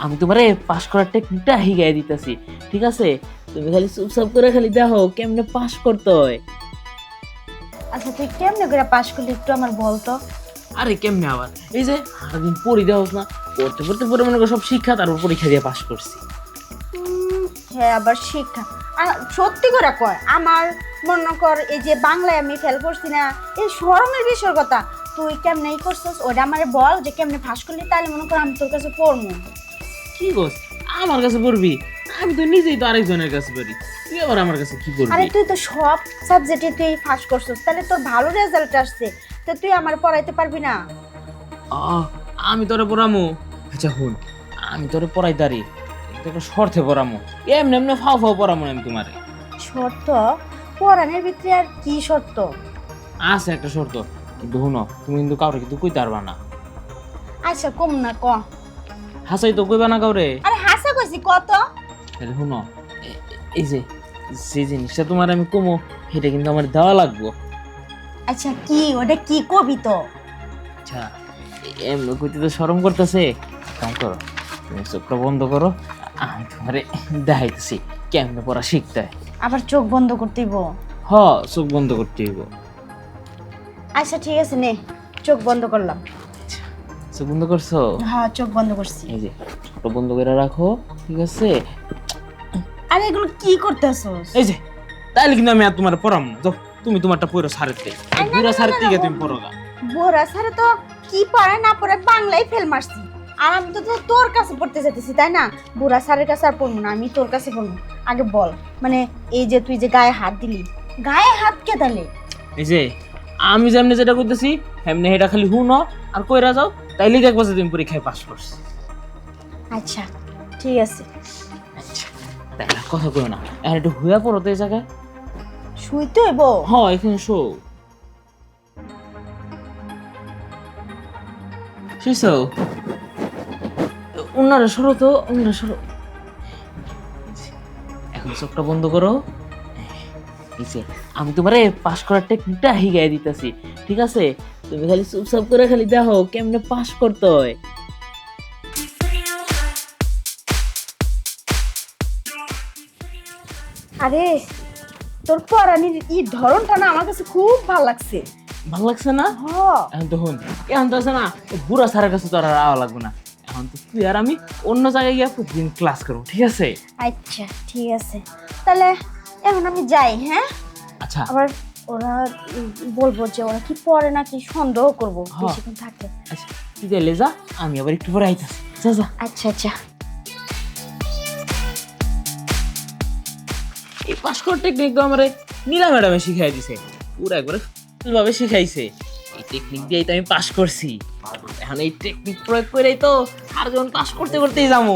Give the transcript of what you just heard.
আমি তোমারে পাস করার টেকনিকটা শিখাই দিতেছি, ঠিক আছে? তুমি খালি চুপচাপ করে খালি দেখো কেমনে পাস করতে হয়। আচ্ছা তুই কেমনে করে পাস করলি একটু আমার বল তো। আরে কেমনে আবার, এই যে সারাদিন পড়ি দেওয়া না, পড়তে পড়তে পরে মনে করো সব শিক্ষা, তারপর পরীক্ষা দিয়ে পাস করছি। হ্যাঁ আবার শিক্ষা, আর সত্যি করে কয় আমার মনে কর এই যে বাংলায় আমি ফেল করছি না, এই শরমের বিষয়ের কথা তুই কেমনে করছিস ওটা আমারে বল যে কেমনে পাস করলি, তাহলে মনে কর আমি তোর কাছে পড়বো। কি গোস, আমার কাছে পড়বি? আমি তো নিজেই তো আরেকজনের কাছে পড়ি, তুই আবার আমার কাছে কি আরে পড়বি? তুই তো সব সাবজেক্টে তুই পাস করছিস, তাহলে তোর ভালো রেজাল্ট আসছে, তো তুই আমার পড়াইতে পারবি না? আমি তোরে পড়ামু। আচ্ছা হুন, আমি তোরে পড়াইতারি, কিন্তু একটা শর্তে পড়ামু। এমনি এমনি ফাও ফাও পড়ামু না আমি তোমারে। শর্ত? পড়ানোর ভিতরে আর কি শর্ত? আছে একটা শর্ত, কিন্তু হুনো, তুমি কিন্তু কাউরে কিন্তু কইতে পারবা না। আচ্ছা কম না ক। হাসাই তো কইবা না কাউরে। আরে হাসা কইছি কত। তাহলে হুনো, এই যে যে জিনিসটা তোমার আমি কমো, সেটা কিন্তু আমার দেওয়া লাগবো। আচ্ছা কি ওটা কি কবি তো? আচ্ছা, এমনি কইতে তো শরম করতেছে, কাম করো, তুমি চোখটা বন্ধ করো, আমি তোমারে দেখাইতেছি কেমনে পড়া শিখতে হয়। আবার চোখ বন্ধ করতেইব? হ, চোখ বন্ধ করতে হইব। আচ্ছা ঠিক আছে নে, চোখ বন্ধ করলাম। চোখ বন্ধ করছো? হ্যাঁ চোখ বন্ধ করছি। এই যে চোখটা বন্ধ করে রাখো, ঠিক আছে? আরে এগুলো কি করতেছস? এই যে, তাইলে কিন্তু আমি আর তোমার পড়াম না। যাও, তুমি তোমারটা পড়ো সারেতে, পুরো সারের থেকে তুমি পড়ো গা। বোরা স্যারে তো কি পড়ে না পড়ে বাংলায় ফেল মারছি, আর আমি তো তোর কাছে পড়তে যেতেছি তাই না? বুড়া স্যারের কাছে আর পড়বো না, আমি তোর কাছে পড়বো। আগে বল, মানে এই যে তুই যে গায়ে হাত দিলি, গায়ে হাত কে দিলে? এই যে আমি যেমনি যেটা কইতেছি এমনি এটা খালি হুনো আর কইরা যাও, তাইলে দেখবো যে তুমি পরীক্ষায় পাস করছো। আচ্ছা ঠিক আছে। আচ্ছা, তাহলে আর কথা কইও না, এখন একটু হুয়া পড়ো তো এই জায়গায়। শুইতে হইব? হ, এখানে শো শুইছো? উনারা সরো তো, উনারা সরো। এখন চোখটা বন্ধ করো। এই যে আমি তোমারে পাস করার টেকনিকটা শিখাই দিতেছি, ঠিক আছে? তুমি খালি চুপচাপ করে খালি দেখো কেমনে পাস করতে হয়। আরে তোর পড়ানির এই ধরনটা না আমার কাছে খুব ভালো লাগছে। ভালো লাগছে না? হ। এখন তো হুন, এখন তো আছে না, বুড়া স্যারের কাছে তো আর আওয়া লাগবে না। এখন তো তুই আর আমি অন্য জায়গায় গিয়ে প্রতিদিন ক্লাস করবো, ঠিক আছে? আচ্ছা ঠিক আছে, তাহলে এখন আমি যাই। হ্যাঁ, আচ্ছা আবার ওরা বলবো যে ওরা কি পড়ে নাকি সন্দেহ করবো হ্যাঁ। বেশিক্ষণ থাকলে। আচ্ছা, তুই তাহলে যা, আমি আবার একটু পরে আইতাছি। যা যা। আচ্ছা আচ্ছা। এই পাস করার টেকনিক তো আমার নীলা ম্যাডামে শিখাই দিছে, পুরো একবারে ভাবে শিখাইছে। এই টেকনিক দিয়েই তো আমি পাস করছি। এখন এই টেকনিক প্রয়োগ করেই তো আর যখন পাস করতে করতেই যাবো।